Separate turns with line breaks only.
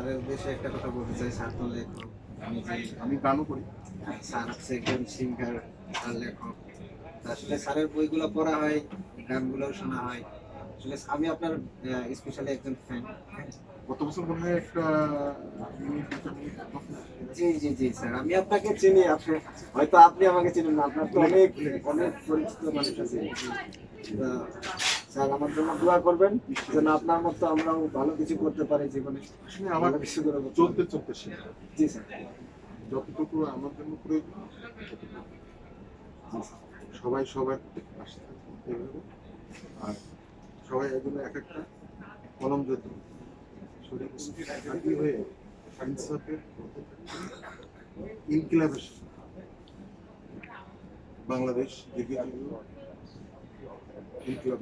স্যারের উদ্দেশ্যে একটা কথা বলতে চাই। স্যার তো লেখক,
আমি গানও করি।
স্যার হচ্ছে একজন সিঙ্গার আর লেখক। আসলে স্যারের বইগুলো পড়া হয়, গানগুলোও শোনা হয়। আসলে আমি আপনার স্পেশালি একজন ফ্যান।
গত বছর মনে হয় একটা
জি জি জি স্যার, আমি আপনাকে চিনি। আপনি হয়তো আপনি আমাকে চিনেন না, আপনার তো অনেক অনেক পরিচিত মানুষ আছে। তো স্যার আমার জন্য দোয়া করবেন যেন আপনার মতো আমরাও ভালো কিছু করতে পারি জীবনে।
আসলে আমার
ভালো কিছু করে
চলতে চলতে শেখা।
জি স্যার।
যতটুকু আমার জন্য প্রয়োজন ততটুকু। সবাই সবার পাশে থাকবে এইভাবে। আর সবাই এগুলো এক একটা কলম যত শরীর হয়ে ইনসাফের ইনকিলাবের বাংলাদেশ যুগে ইনকিলাব